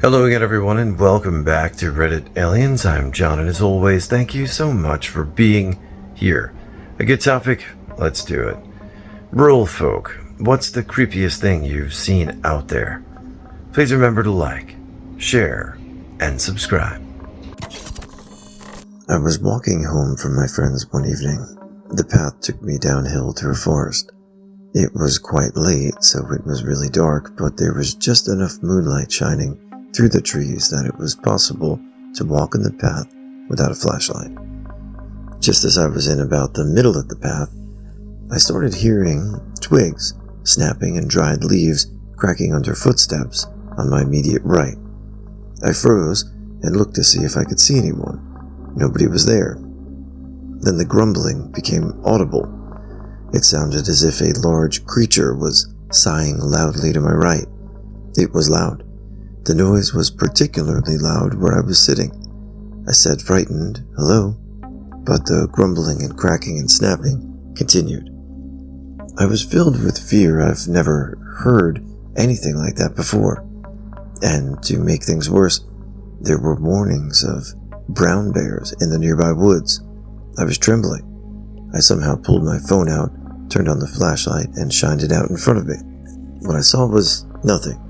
Hello again, everyone, and welcome back to Reddit Aliens. I'm John, and as always, thank you so much for being here. A good topic? Let's do it. Rural folk, what's the creepiest thing you've seen out there? Please remember to like, share, and subscribe. I was walking home from my friends one evening. The path took me downhill through a forest. It was quite late, so it was really dark, but there was just enough moonlight shining through the trees that it was possible to walk in the path without a flashlight. Just as I was in about the middle of the path, I started hearing twigs snapping and dried leaves cracking under footsteps on my immediate right. I froze and looked to see if I could see anyone. Nobody was there. Then the grumbling became audible. It sounded as if a large creature was sighing loudly to my right. It was loud. The noise was particularly loud where I was sitting. I said, frightened, "Hello," but the grumbling and cracking and snapping continued. I was filled with fear. I've never heard anything like that before. And to make things worse, there were warnings of brown bears in the nearby woods. I was trembling. I somehow pulled my phone out, turned on the flashlight, and shined it out in front of me. What I saw was nothing.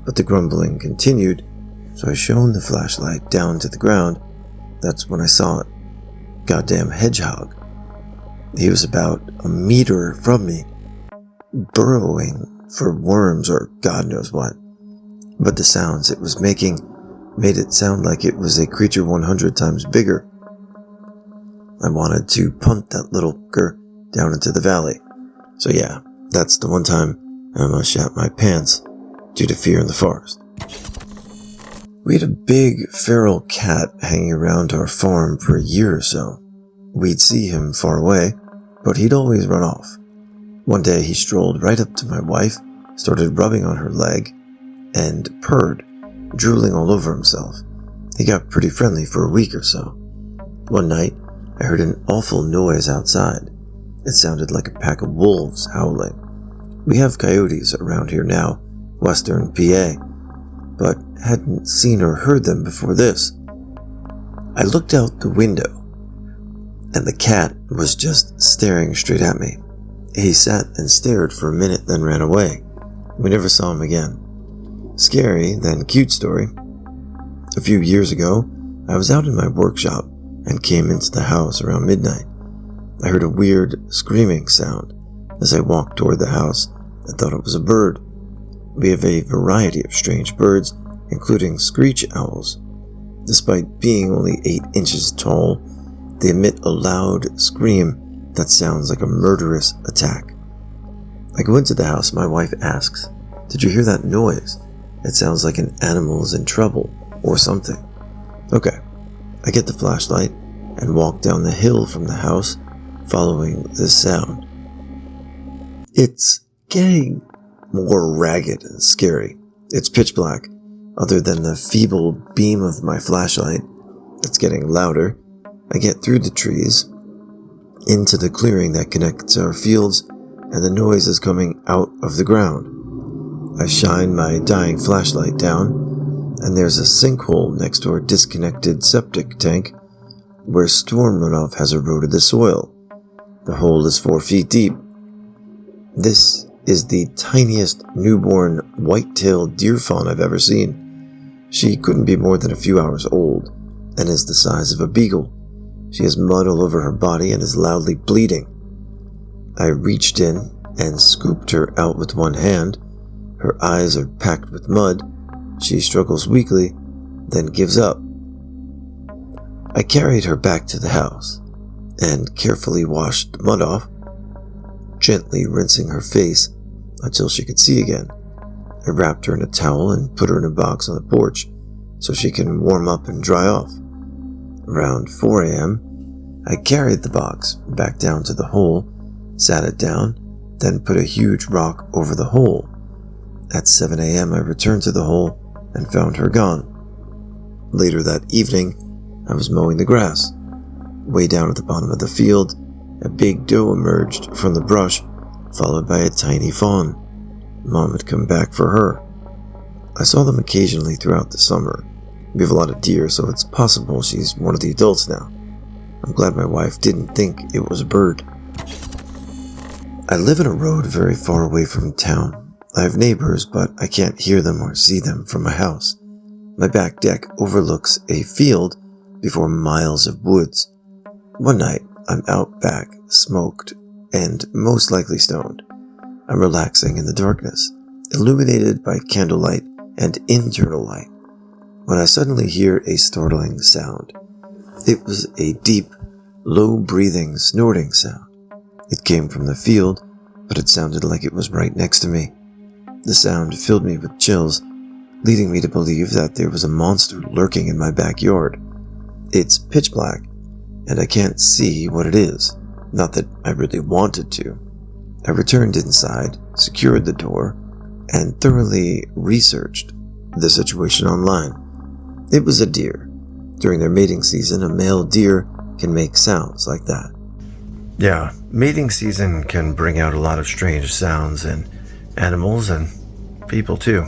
But the grumbling continued, so I shone the flashlight down to the ground. That's when I saw it. Goddamn hedgehog. He was about a meter from me, burrowing for worms or God knows what. But the sounds it was making made it sound like it was a creature 100 times bigger. I wanted to punt that little fucker down into the valley. So yeah, that's the one time I almost shat my pants due to fear in the forest. We had a big feral cat hanging around our farm for a year or so. We'd see him far away, but he'd always run off. One day he strolled right up to my wife, started rubbing on her leg, and purred, drooling all over himself. He got pretty friendly for a week or so. One night, I heard an awful noise outside. It sounded like a pack of wolves howling. We have coyotes around here now, Western PA, but hadn't seen or heard them before this. I looked out the window, and the cat was just staring straight at me. He sat and stared for a minute, then ran away. We never saw him again. Scary, then cute story. A few years ago, I was out in my workshop and came into the house around midnight. I heard a weird screaming sound. As I walked toward the house, I thought it was a bird. We have a variety of strange birds, including screech owls. Despite being only 8 inches tall, they emit a loud scream that sounds like a murderous attack. I go into the house. My wife asks, "Did you hear that noise? It sounds like an animal is in trouble or something." Okay, I get the flashlight and walk down the hill from the house, following this sound. It's getting more ragged and scary. It's pitch black, other than the feeble beam of my flashlight. It's getting louder. I get through the trees, into the clearing that connects our fields, and the noise is coming out of the ground. I shine my dying flashlight down, and there's a sinkhole next to our disconnected septic tank where storm runoff has eroded the soil. The hole is 4 feet deep. This is the tiniest newborn white-tailed deer fawn I've ever seen. She couldn't be more than a few hours old, and is the size of a beagle. She has mud all over her body and is loudly bleeding. I reached in and scooped her out with one hand. Her eyes are packed with mud. She struggles weakly, then gives up. I carried her back to the house, and carefully washed the mud off, gently rinsing her face until she could see again. I wrapped her in a towel and put her in a box on the porch so she can warm up and dry off. Around 4 a.m., I carried the box back down to the hole, sat it down, then put a huge rock over the hole. At 7 a.m., I returned to the hole and found her gone. Later that evening, I was mowing the grass. Way down at the bottom of the field, a big doe emerged from the brush, followed by a tiny fawn. Mom had come back for her. I saw them occasionally throughout the summer. We have a lot of deer, so it's possible she's one of the adults now. I'm glad my wife didn't think it was a bird. I live in a road very far away from town. I have neighbors, but I can't hear them or see them from my house. My back deck overlooks a field before miles of woods. One night, I'm out back, smoked, and most likely stoned. I'm relaxing in the darkness, illuminated by candlelight and internal light, when I suddenly hear a startling sound. It was a deep, low-breathing, snorting sound. It came from the field, but it sounded like it was right next to me. The sound filled me with chills, leading me to believe that there was a monster lurking in my backyard. It's pitch black, and I can't see what it is. Not that I really wanted to. I returned inside, secured the door, and thoroughly researched the situation online. It was a deer. During their mating season, a male deer can make sounds like that. Yeah, mating season can bring out a lot of strange sounds in animals and people too.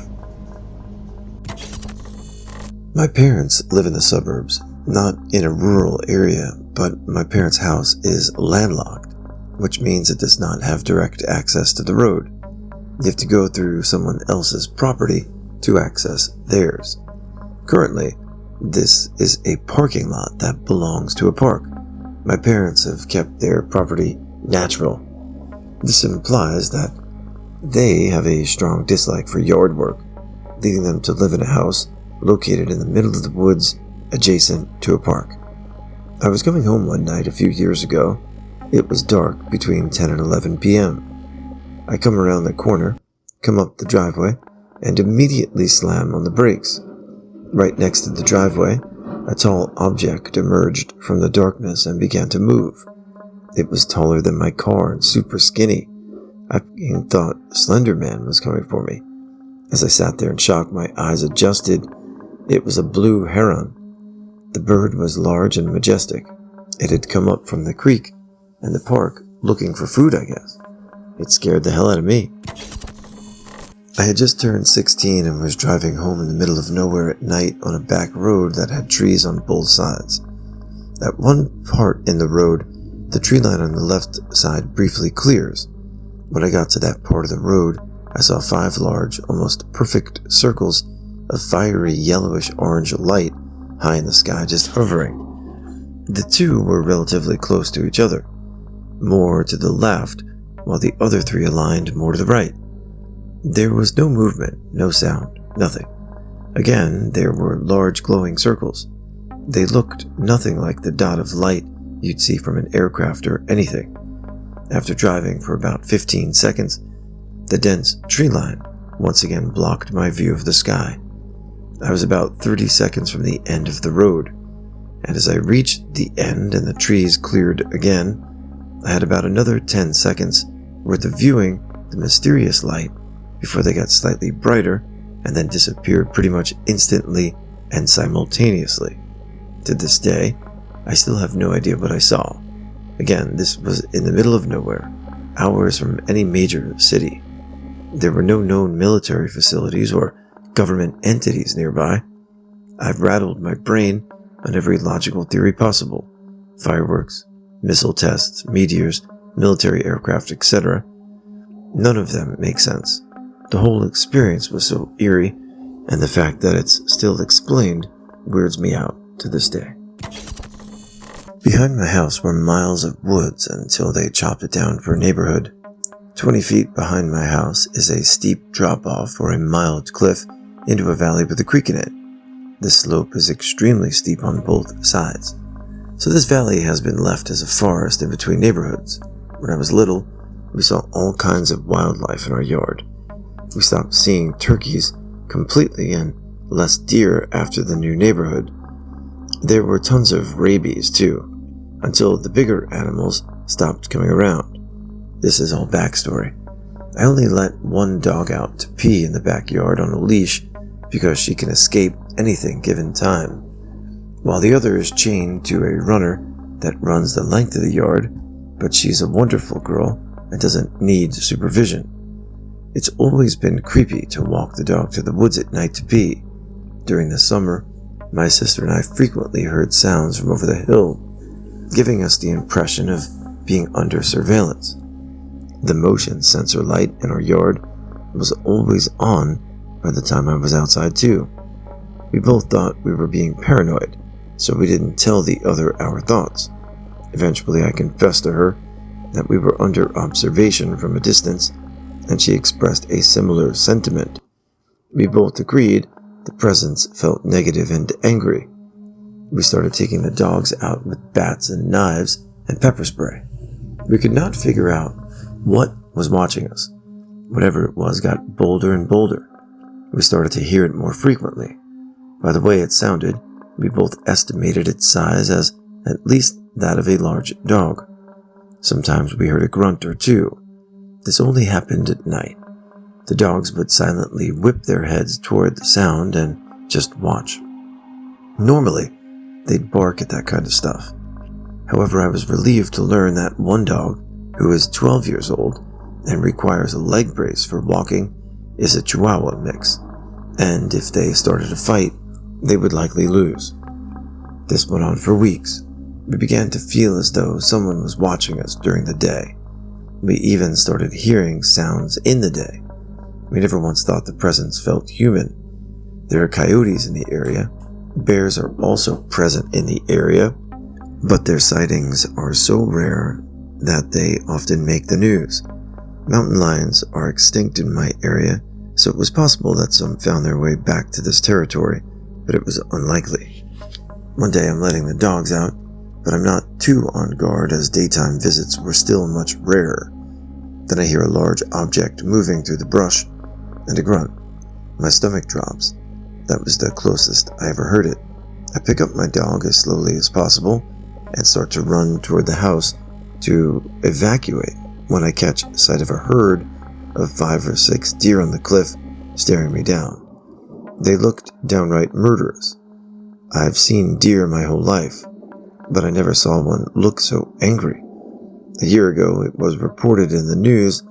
My parents live in the suburbs, not in a rural area, but my parents' house is landlocked, which means it does not have direct access to the road. You have to go through someone else's property to access theirs. Currently, this is a parking lot that belongs to a park. My parents have kept their property natural. This implies that they have a strong dislike for yard work, leading them to live in a house located in the middle of the woods adjacent to a park. I was coming home one night a few years ago. It was dark between 10 and 11 p.m. I come around the corner, come up the driveway, and immediately slam on the brakes. Right next to the driveway, a tall object emerged from the darkness and began to move. It was taller than my car and super skinny. I thought Slender Man was coming for me. As I sat there in shock, my eyes adjusted. It was a blue heron. The bird was large and majestic. It had come up from the creek and the park looking for food, I guess. It scared the hell out of me. I had just turned 16 and was driving home in the middle of nowhere at night on a back road that had trees on both sides. At one part in the road, the tree line on the left side briefly clears. When I got to that part of the road, I saw 5 large, almost perfect circles of fiery yellowish-orange light high in the sky, just hovering. The two were relatively close to each other, more to the left, while the other 3 aligned more to the right. There was no movement, no sound, nothing. Again, there were large glowing circles. They looked nothing like the dot of light you'd see from an aircraft or anything. After driving for about 15 seconds, the dense tree line once again blocked my view of the sky. I was about 30 seconds from the end of the road, and as I reached the end and the trees cleared again, I had about another 10 seconds worth of viewing the mysterious light before they got slightly brighter and then disappeared pretty much instantly and simultaneously. To this day, I still have no idea what I saw. Again, this was in the middle of nowhere, hours from any major city. There were no known military facilities or government entities nearby. I've rattled my brain on every logical theory possible. Fireworks, missile tests, meteors, military aircraft, etc. None of them make sense. The whole experience was so eerie, and the fact that it's still explained weirds me out to this day. Behind my house were miles of woods until they chopped it down for a neighborhood. 20 feet behind my house is a steep drop-off or a mild cliff into a valley with a creek in it. The slope is extremely steep on both sides, so this valley has been left as a forest in between neighborhoods. When I was little, we saw all kinds of wildlife in our yard. We stopped seeing turkeys completely and less deer after the new neighborhood. There were tons of rabies too, until the bigger animals stopped coming around. This is all backstory. I only let one dog out to pee in the backyard on a leash because she can escape anything given time, while the other is chained to a runner that runs the length of the yard, but she's a wonderful girl and doesn't need supervision. It's always been creepy to walk the dog to the woods at night to pee. During the summer, my sister and I frequently heard sounds from over the hill, giving us the impression of being under surveillance. The motion sensor light in our yard was always on by the time I was outside too. We both thought we were being paranoid, so we didn't tell the other our thoughts. Eventually I confessed to her that we were under observation from a distance, and she expressed a similar sentiment. We both agreed the presence felt negative and angry. We started taking the dogs out with bats and knives and pepper spray. We could not figure out what was watching us. Whatever it was got bolder and bolder. We started to hear it more frequently. By the way it sounded, we both estimated its size as at least that of a large dog. Sometimes we heard a grunt or two. This only happened at night. The dogs would silently whip their heads toward the sound and just watch. Normally, they'd bark at that kind of stuff. However, I was relieved to learn that one dog, who is 12 years old and requires a leg brace for walking, is a Chihuahua mix, and if they started a fight, they would likely lose. This went on for weeks. We began to feel as though someone was watching us during the day. We even started hearing sounds in the day. We never once thought the presence felt human. There are coyotes in the area. Bears are also present in the area, but their sightings are so rare that they often make the news. Mountain lions are extinct in my area, so it was possible that some found their way back to this territory, but it was unlikely. One day I'm letting the dogs out, but I'm not too on guard as daytime visits were still much rarer. Then I hear a large object moving through the brush, and a grunt. My stomach drops. That was the closest I ever heard it. I pick up my dog as slowly as possible and start to run toward the house to evacuate when I catch sight of a herd of 5 or 6 deer on the cliff staring me down. They looked downright murderous. I've seen deer my whole life, but I never saw one look so angry. A year ago, it was reported in the news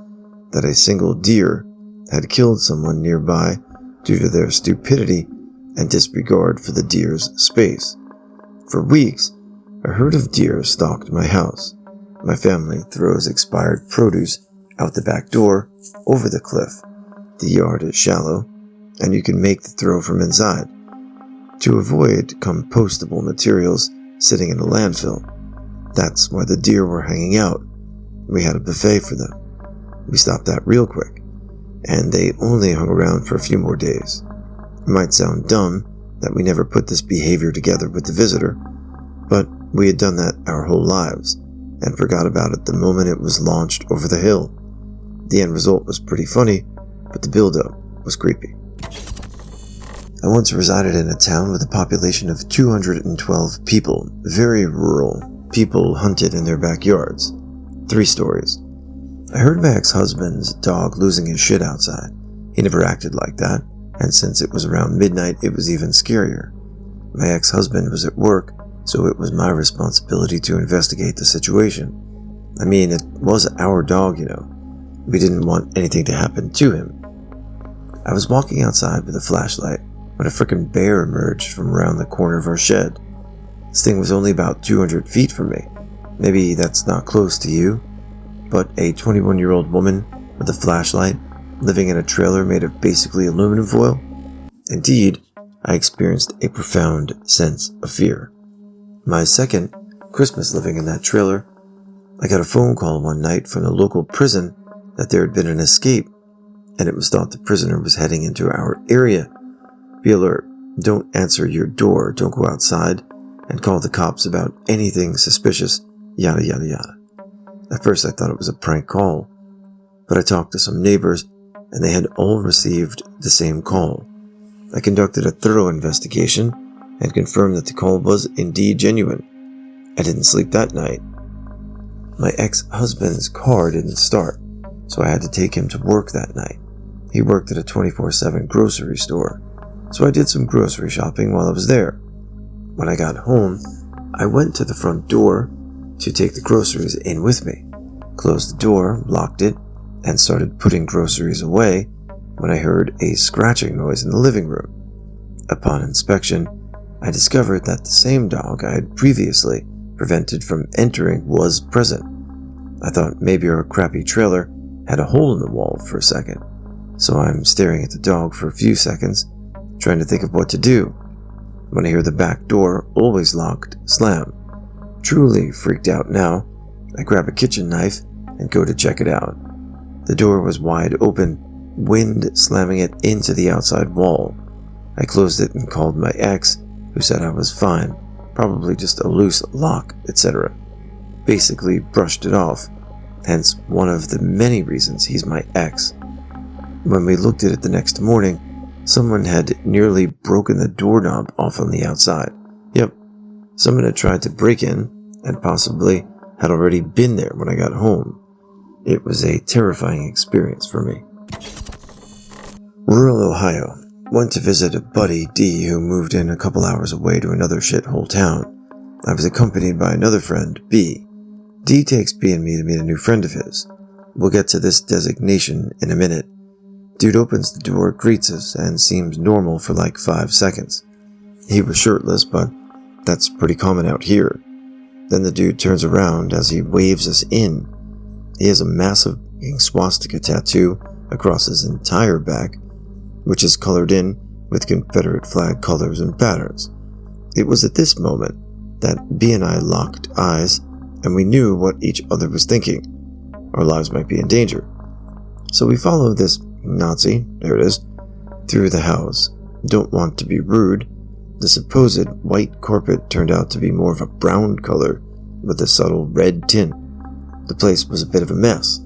that a single deer had killed someone nearby due to their stupidity and disregard for the deer's space. For weeks, a herd of deer stalked my house. My family throws expired produce out the back door over the cliff. The yard is shallow, and you can make the throw from inside. To avoid compostable materials sitting in a landfill. That's why the deer were hanging out. We had a buffet for them. We stopped that real quick, and they only hung around for a few more days. It might sound dumb that we never put this behavior together with the visitor, but we had done that our whole lives, and forgot about it the moment it was launched over the hill. The end result was pretty funny, but the build-up was creepy. I once resided in a town with a population of 212 people, very rural. People hunted in their backyards. 3 stories. I heard my ex-husband's dog losing his shit outside. He never acted like that, and since it was around midnight, it was even scarier. My ex-husband was at work, so it was my responsibility to investigate the situation. I mean, it was our dog, you know. We didn't want anything to happen to him. I was walking outside with a flashlight when a frickin' bear emerged from around the corner of our shed. This thing was only about 200 feet from me. Maybe that's not close to you, but a 21-year-old woman with a flashlight living in a trailer made of basically aluminum foil? Indeed, I experienced a profound sense of fear. My second Christmas living in that trailer, I got a phone call one night from the local prison that there had been an escape, and it was thought the prisoner was heading into our area. Be alert, don't answer your door, don't go outside, and call the cops about anything suspicious, yada yada yada. At first I thought it was a prank call, but I talked to some neighbors, and they had all received the same call. I conducted a thorough investigation and confirmed that the call was indeed genuine. I didn't sleep that night. My ex-husband's car didn't start, so I had to take him to work that night. He worked at a 24/7 grocery store, so I did some grocery shopping while I was there. When I got home, I went to the front door to take the groceries in with me, closed the door, locked it, and started putting groceries away when I heard a scratching noise in the living room. Upon inspection, I discovered that the same dog I had previously prevented from entering was present. I thought maybe our crappy trailer had a hole in the wall for a second, so I'm staring at the dog for a few seconds, trying to think of what to do, when I hear the back door, always locked, slam. Truly freaked out now, I grab a kitchen knife and go to check it out. The door was wide open, wind slamming it into the outside wall. I closed it and called my ex, who said I was fine, probably just a loose lock, etc. Basically brushed it off, hence one of the many reasons he's my ex. When we looked at it the next morning, someone had nearly broken the doorknob off on the outside. Yep, someone had tried to break in and possibly had already been there when I got home. It was a terrifying experience for me. Rural Ohio. Went to visit a buddy, D, who moved in a couple hours away to another shithole town. I was accompanied by another friend, B. D takes B and me to meet a new friend of his. We'll get to this designation in a minute. Dude opens the door, greets us, and seems normal for like 5 seconds. He was shirtless, but that's pretty common out here. Then the dude turns around as he waves us in. He has a massive swastika tattoo across his entire back, which is colored in with Confederate flag colors and patterns. It was at this moment that B and I locked eyes, and we knew what each other was thinking. Our lives might be in danger. So we follow this Nazi, there it is, through the house. Don't want to be rude. The supposed white carpet turned out to be more of a brown color with a subtle red tint. The place was a bit of a mess.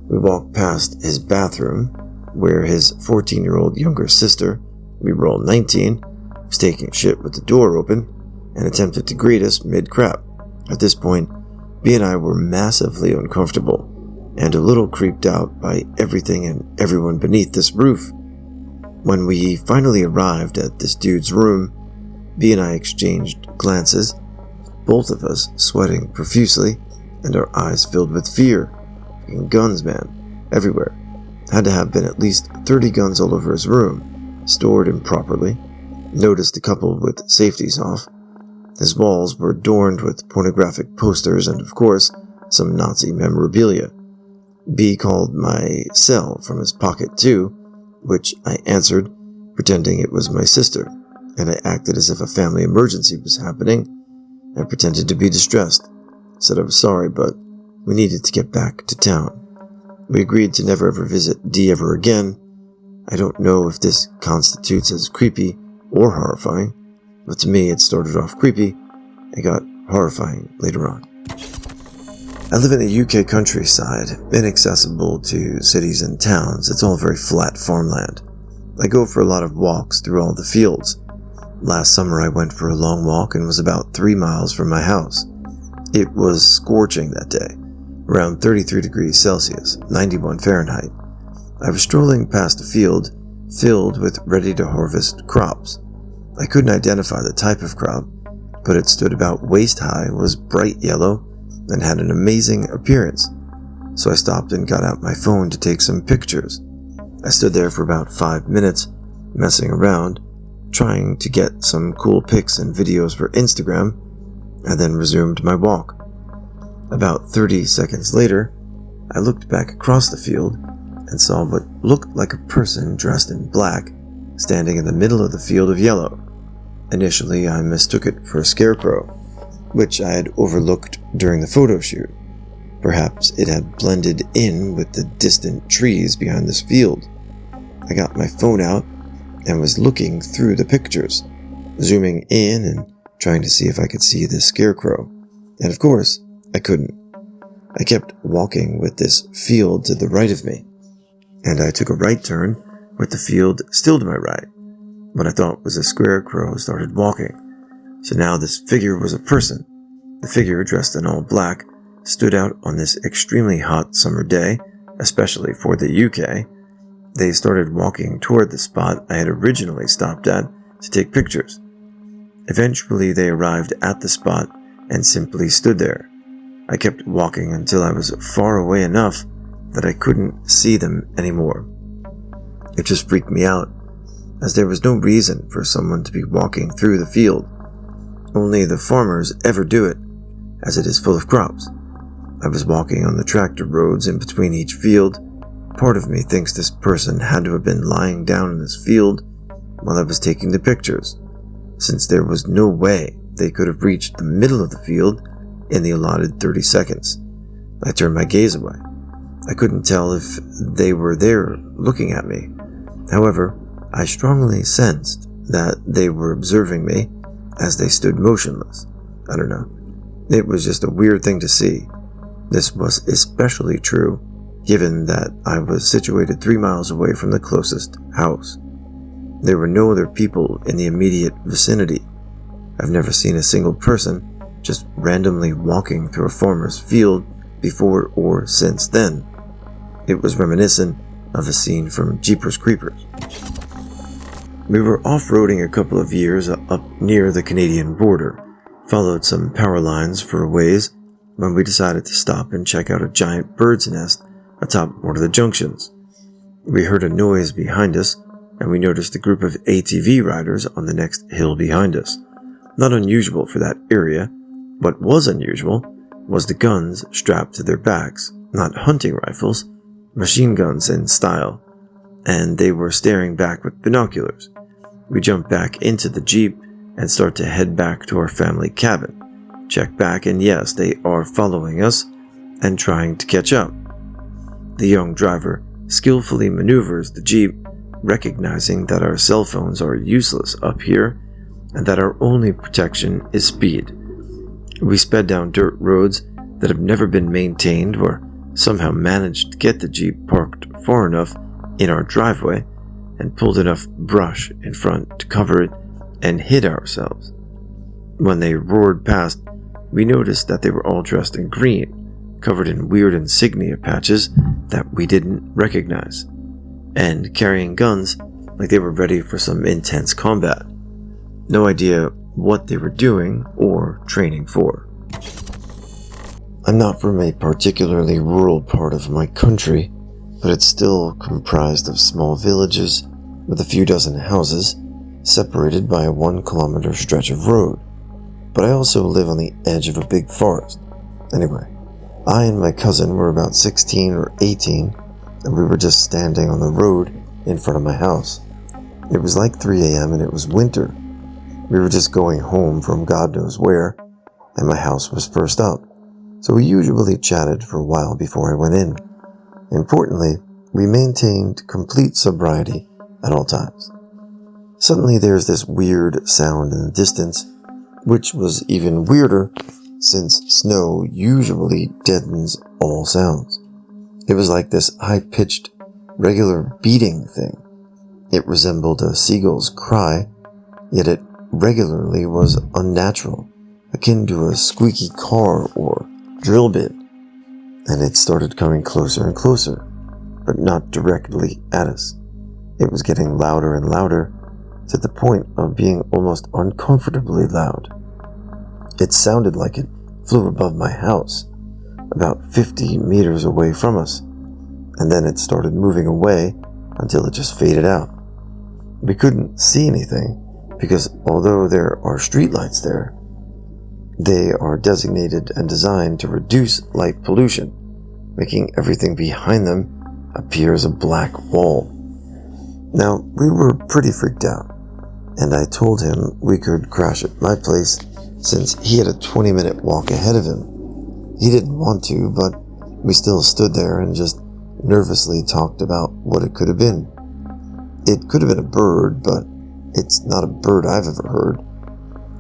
We walked past his bathroom, where his 14-year-old younger sister, we were all 19, was taking shit with the door open and attempted to greet us mid-crap. At this point, B and I were massively uncomfortable and a little creeped out by everything and everyone beneath this roof. When we finally arrived at this dude's room, B and I exchanged glances, both of us sweating profusely and our eyes filled with fear. Fucking guns, man, everywhere. Had to have been at least 30 guns all over his room, stored improperly. Noticed a couple with safeties off. His walls were adorned with pornographic posters and, of course, some Nazi memorabilia. B called my cell from his pocket too, which I answered, pretending it was my sister, and I acted as if a family emergency was happening. I pretended to be distressed, said I was sorry, but we needed to get back to town. We agreed to never ever visit D ever again. I don't know if this constitutes as creepy or horrifying, but to me it started off creepy and got horrifying later on. I live in the UK countryside, inaccessible to cities and towns. It's all very flat farmland. I go for a lot of walks through all the fields. Last summer I went for a long walk and was about 3 miles from my house. It was scorching that day, around 33 degrees Celsius, 91 Fahrenheit. I was strolling past a field filled with ready-to-harvest crops. I couldn't identify the type of crop, but it stood about waist high, was bright yellow, and had an amazing appearance. So I stopped and got out my phone to take some pictures. I stood there for about 5 minutes, messing around, trying to get some cool pics and videos for Instagram, and then resumed my walk. About 30 seconds later, I looked back across the field and saw what looked like a person dressed in black standing in the middle of the field of yellow. Initially, I mistook it for a scarecrow, which I had overlooked during the photo shoot. Perhaps it had blended in with the distant trees behind this field. I got my phone out and was looking through the pictures, zooming in and trying to see if I could see the scarecrow. And of course, I couldn't. I kept walking with this field to the right of me, and I took a right turn with the field still to my right. What I thought was a scarecrow started walking. So now this figure was a person. The figure, dressed in all black, stood out on this extremely hot summer day, especially for the UK. They started walking toward the spot I had originally stopped at to take pictures. Eventually they arrived at the spot and simply stood there. I kept walking until I was far away enough that I couldn't see them anymore. It just freaked me out, as there was no reason for someone to be walking through the field. Only the farmers ever do it, as it is full of crops. I was walking on the tractor roads in between each field. Part of me thinks this person had to have been lying down in this field while I was taking the pictures, since there was no way they could have reached the middle of the field in the allotted 30 seconds. I turned my gaze away. I couldn't tell if they were there looking at me. However, I strongly sensed that they were observing me as they stood motionless. I don't know. It was just a weird thing to see. This was especially true given that I was situated 3 miles away from the closest house. There were no other people in the immediate vicinity. I've never seen a single person just randomly walking through a farmer's field before or since then. It was reminiscent of a scene from Jeepers Creepers. We were off-roading a couple of years up near the Canadian border, followed some power lines for a ways when we decided to stop and check out a giant bird's nest atop one of the junctions. We heard a noise behind us, and we noticed a group of ATV riders on the next hill behind us. Not unusual for that area. What was unusual was the guns strapped to their backs, not hunting rifles, machine guns in style, and they were staring back with binoculars. We jump back into the Jeep and start to head back to our family cabin. Check back, and yes, they are following us and trying to catch up. The young driver skillfully maneuvers the Jeep, recognizing that our cell phones are useless up here and that our only protection is speed. We sped down dirt roads that have never been maintained or somehow managed to get the Jeep parked far enough in our driveway and pulled enough brush in front to cover it and hid ourselves. When they roared past, we noticed that they were all dressed in green, covered in weird insignia patches that we didn't recognize, and carrying guns like they were ready for some intense combat. No idea what they were doing or training for. I'm not from a particularly rural part of my country, but it's still comprised of small villages with a few dozen houses separated by a 1 kilometer stretch of road. But I also live on the edge of a big forest. Anyway, I and my cousin were about 16 or 18, and we were just standing on the road in front of my house. It was like 3 a.m. and it was winter. We were just going home from God knows where, and my house was first up, so we usually chatted for a while before I went in. Importantly, we maintained complete sobriety at all times. Suddenly there's this weird sound in the distance, which was even weirder since snow usually deadens all sounds. It was like this high-pitched, regular beating thing. It resembled a seagull's cry, yet it regularly was unnatural, akin to a squeaky car or drill bit, and it started coming closer and closer, but not directly at us. It was getting louder and louder, to the point of being almost uncomfortably loud. It sounded like it flew above my house, about 50 meters away from us, and then it started moving away until it just faded out. We couldn't see anything, because although there are streetlights there, they are designated and designed to reduce light pollution, making everything behind them appear as a black wall. Now, we were pretty freaked out, and I told him we could crash at my place since he had a 20-minute walk ahead of him. He didn't want to, but we still stood there and just nervously talked about what it could have been. It could have been a bird, but it's not a bird I've ever heard,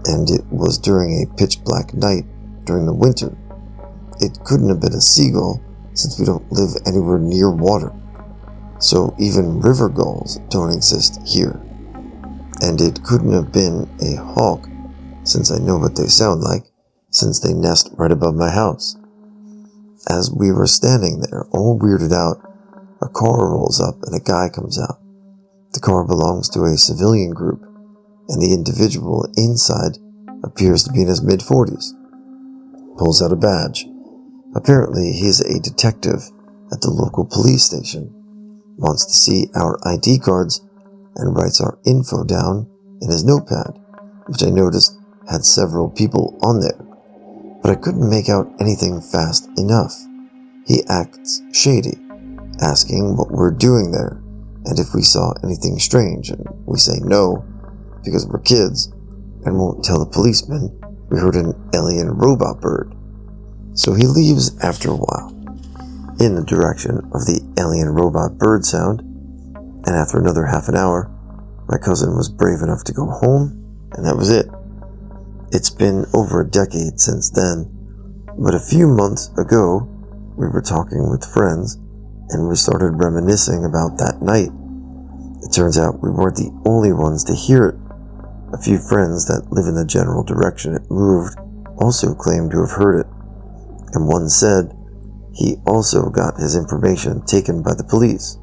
and it was during a pitch-black night during the winter. It couldn't have been a seagull, since we don't live anywhere near water, so even river gulls don't exist here. And it couldn't have been a hawk, since I know what they sound like, since they nest right above my house. As we were standing there, all weirded out, a car rolls up and a guy comes out. The car belongs to a civilian group, and the individual inside appears to be in his mid-40s. Pulls out a badge. Apparently he's a detective, at the local police station, wants to see our ID cards, and writes our info down in his notepad, which I noticed had several people on there, but I couldn't make out anything fast enough. He acts shady, asking what we're doing there, and if we saw anything strange, and we say no, because we're kids, and won't tell the policeman we heard an alien robot bird. So he leaves after a while, in the direction of the alien robot bird sound, and after another half an hour, my cousin was brave enough to go home, and that was it. It's been over a decade since then, but a few months ago, we were talking with friends, and we started reminiscing about that night. It turns out we weren't the only ones to hear it. A few friends that live in the general direction it moved also claimed to have heard it, and one said he also got his information taken by the police.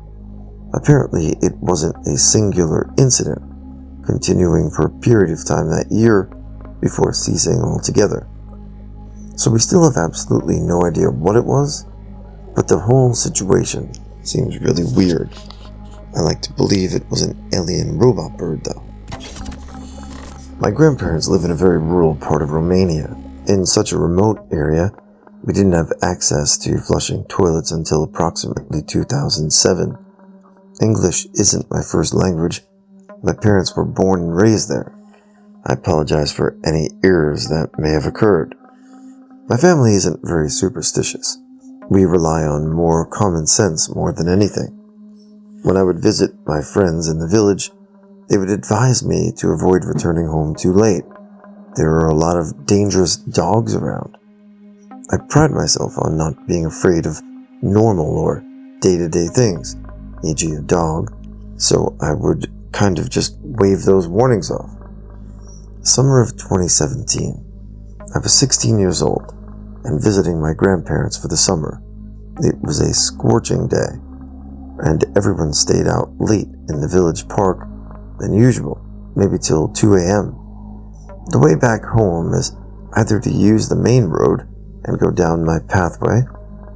Apparently, it wasn't a singular incident, continuing for a period of time that year before ceasing altogether. So we still have absolutely no idea what it was, but the whole situation seems really weird. I like to believe it was an alien robot bird, though. My grandparents live in a very rural part of Romania. In such a remote area, we didn't have access to flushing toilets until approximately 2007. English isn't my first language. My parents were born and raised there. I apologize for any errors that may have occurred. My family isn't very superstitious. We rely on more common sense more than anything. When I would visit my friends in the village, they would advise me to avoid returning home too late. There are a lot of dangerous dogs around. I pride myself on not being afraid of normal or day-to-day things, e.g. a dog, so I would kind of just wave those warnings off. Summer of 2017. I was 16 years old and visiting my grandparents for the summer. It was a scorching day, and everyone stayed out late in the village park than usual, maybe till 2 a.m. The way back home is either to use the main road and go down my pathway,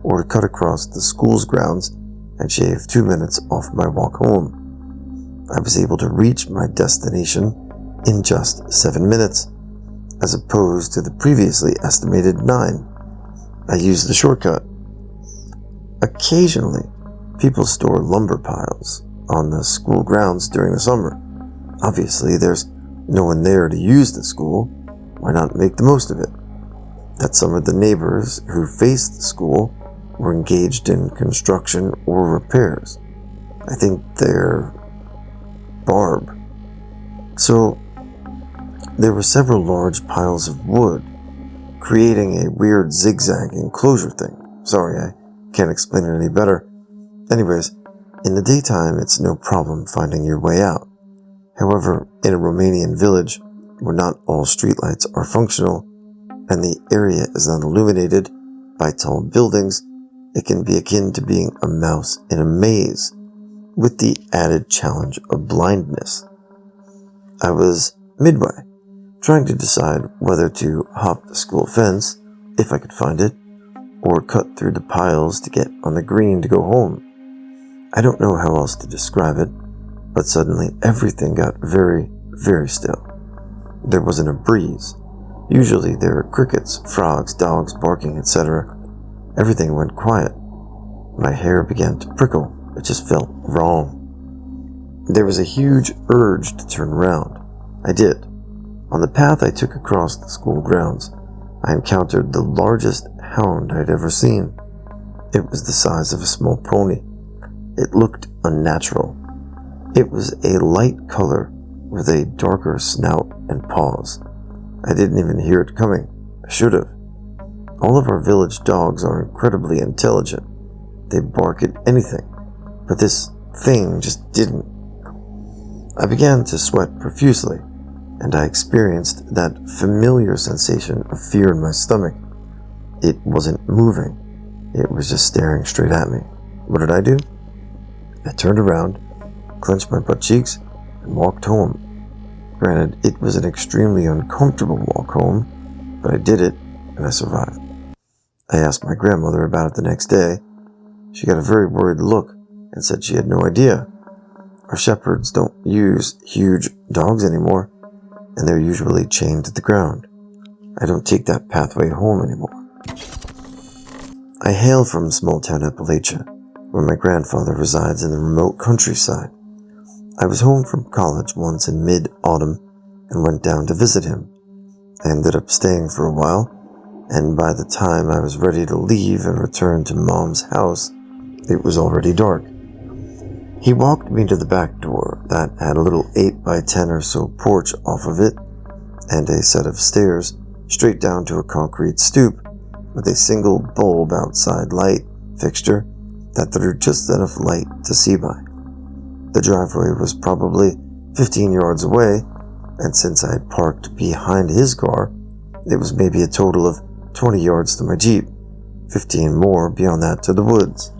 or to cut across the school's grounds and shave 2 minutes off my walk home. I was able to reach my destination in just 7 minutes, as opposed to the previously estimated 9. I used the shortcut. Occasionally, people store lumber piles on the school grounds during the summer. Obviously, there's no one there to use the school. Why not make the most of it? That summer, the neighbors who faced the school were engaged in construction or repairs. I think they're barb. So, there were several large piles of wood, creating a weird zigzag enclosure thing. Sorry, I can't explain it any better. Anyways, in the daytime, it's no problem finding your way out. However, in a Romanian village, where not all streetlights are functional, and the area is not illuminated by tall buildings, it can be akin to being a mouse in a maze, with the added challenge of blindness. I was midway, trying to decide whether to hop the school fence, if I could find it, or cut through the piles to get on the green to go home. I don't know how else to describe it, but suddenly everything got very, very still. There wasn't a breeze. Usually there are crickets, frogs, dogs barking, etc. Everything went quiet. My hair began to prickle. It just felt wrong. There was a huge urge to turn around. I did. On the path I took across the school grounds, I encountered the largest hound I'd ever seen. It was the size of a small pony. It looked unnatural. It was a light color with a darker snout and paws. I didn't even hear it coming. I should have. All of our village dogs are incredibly intelligent. They bark at anything, but this thing just didn't. I began to sweat profusely, and I experienced that familiar sensation of fear in my stomach. It wasn't moving. It was just staring straight at me. What did I do? I turned around, clenched my butt cheeks, and walked home. Granted, it was an extremely uncomfortable walk home, but I did it, and I survived. I asked my grandmother about it the next day, She got a very worried look and said she had no idea. Our shepherds don't use huge dogs anymore, and they're usually chained to the ground. I don't take that pathway home anymore. I hail from small town Appalachia, where my grandfather resides in the remote countryside. I was home from college once in mid-autumn and went down to visit him. I ended up staying for a while, and by the time I was ready to leave and return to Mom's house, it was already dark. He walked me to the back door that had a little 8x10 or so porch off of it, and a set of stairs straight down to a concrete stoop with a single bulb outside light fixture that threw just enough light to see by. The driveway was probably 15 yards away, and since I had parked behind his car, it was maybe a total of 20 yards to my Jeep, 15 more beyond that to the woods.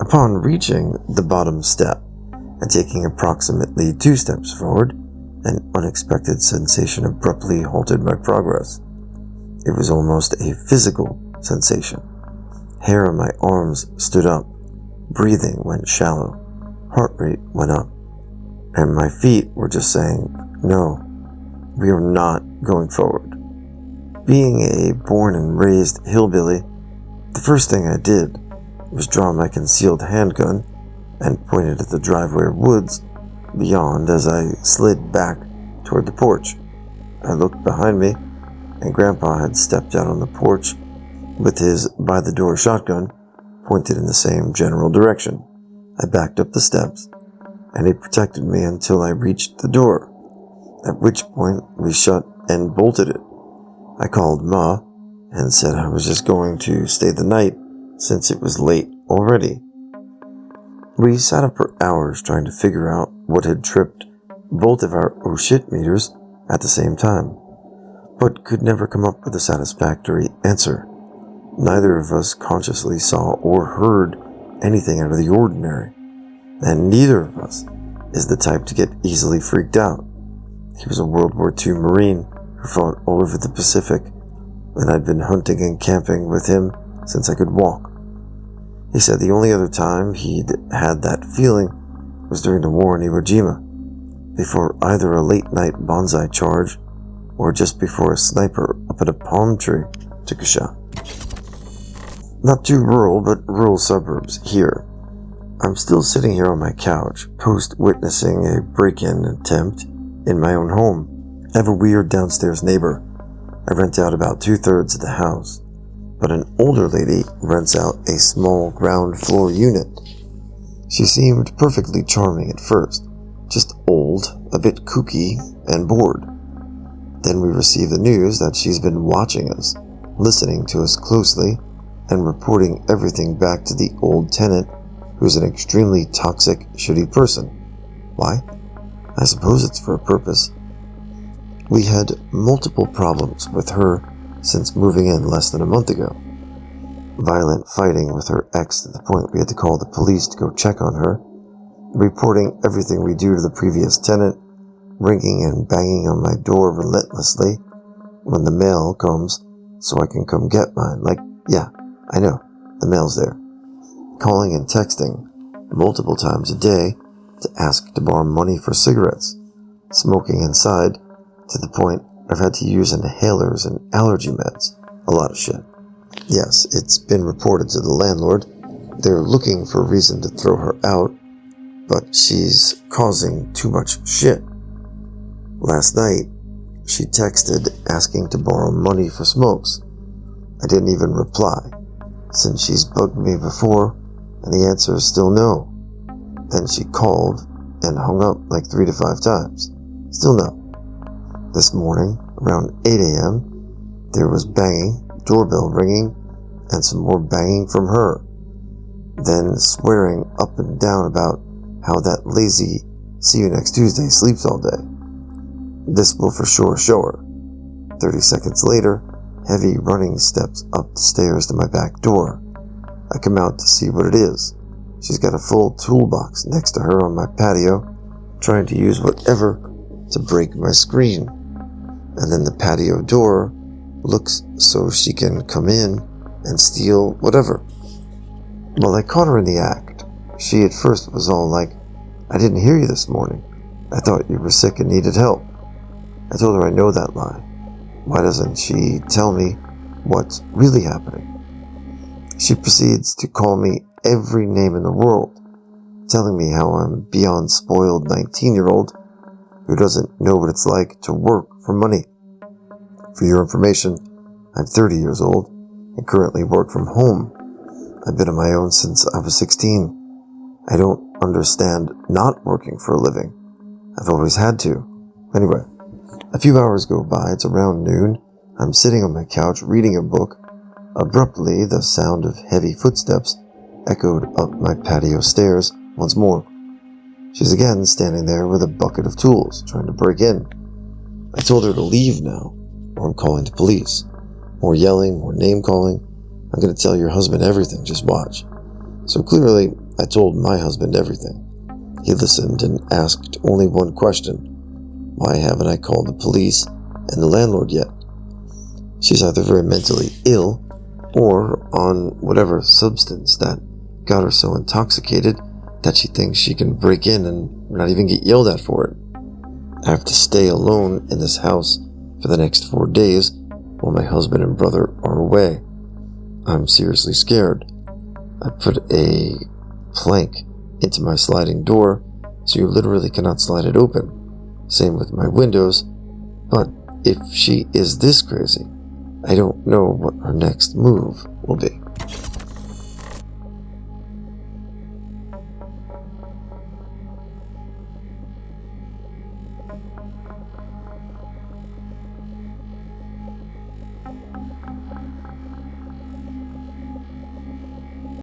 Upon reaching the bottom step and taking approximately 2 steps forward, an unexpected sensation abruptly halted my progress. It was almost a physical sensation. Hair on my arms stood up, breathing went shallow, heart rate went up, and my feet were just saying, "No, we are not going forward." Being a born and raised hillbilly, the first thing I did was draw my concealed handgun and point it at the driveway woods beyond as I slid back toward the porch. I looked behind me, and Grandpa had stepped out on the porch with his by-the-door shotgun pointed in the same general direction. I backed up the steps, and he protected me until I reached the door, at which point we shut and bolted it. I called Ma and said I was just going to stay the night since it was late already. We sat up for hours trying to figure out what had tripped both of our oh shit meters at the same time, but could never come up with a satisfactory answer. Neither of us consciously saw or heard anything out of the ordinary, and neither of us is the type to get easily freaked out. He was a World War II Marine who fought all over the Pacific, and I'd been hunting and camping with him since I could walk. He said the only other time he'd had that feeling was during the war in Iwo Jima, before either a late-night bonsai charge or just before a sniper up at a palm tree took a shot. Not too rural, but rural suburbs here. I'm still sitting here on my couch, post-witnessing a break-in attempt in my own home. I have a weird downstairs neighbor. I rent out about 2/3 of the house, but an older lady rents out a small ground floor unit. She seemed perfectly charming at first, just old, a bit kooky, and bored. Then we receive the news that she's been watching us, listening to us closely, and reporting everything back to the old tenant, who's an extremely toxic, shitty person. Why? I suppose it's for a purpose. We had multiple problems with her since moving in less than a month ago. Violent fighting with her ex to the point we had to call the police to go check on her, reporting everything we do to the previous tenant, ringing and banging on my door relentlessly when the mail comes so I can come get mine. Like, yeah, I know, the mail's there. Calling and texting multiple times a day to ask to borrow money for cigarettes. Smoking inside to the point I've had to use inhalers and allergy meds. A lot of shit. Yes, it's been reported to the landlord. They're looking for a reason to throw her out, but she's causing too much shit. Last night, she texted asking to borrow money for smokes. I didn't even reply, since she's bugged me before, and the answer is still no. Then she called and hung up like 3 to 5 times. Still no. This morning, around 8 a.m., there was banging, doorbell ringing, and some more banging from her. Then swearing up and down about how that lazy "see you next Tuesday" sleeps all day. This will for sure show her. 30 seconds later, heavy running steps up the stairs to my back door. I come out to see what it is. She's got a full toolbox next to her on my patio, trying to use whatever to break my screen. And then the patio door looks so she can come in and steal whatever. Well, I caught her in the act. She at first was all like, "I didn't hear you this morning. I thought you were sick and needed help." I told her I know that lie. Why doesn't she tell me what's really happening? She proceeds to call me every name in the world, telling me how I'm a beyond spoiled 19-year-old who doesn't know what it's like to work for money. For your information, I'm 30 years old and currently work from home. I've been on my own since I was 16. I don't understand not working for a living. I've always had to. Anyway, a few hours go by. It's around noon. I'm sitting on my couch reading a book. Abruptly, the sound of heavy footsteps echoed up my patio stairs once more. She's again standing there with a bucket of tools, trying to break in. I told her to leave now, or I'm calling the police. More yelling, more name-calling. I'm going to tell your husband everything, just watch. So clearly, I told my husband everything. He listened and asked only one question. Why haven't I called the police and the landlord yet? She's either very mentally ill or on whatever substance that got her so intoxicated that she thinks she can break in and not even get yelled at for it. I have to stay alone in this house for the next 4 days while my husband and brother are away. I'm seriously scared. I put a plank into my sliding door so you literally cannot slide it open. Same with my windows. But if she is this crazy, I don't know what her next move will be.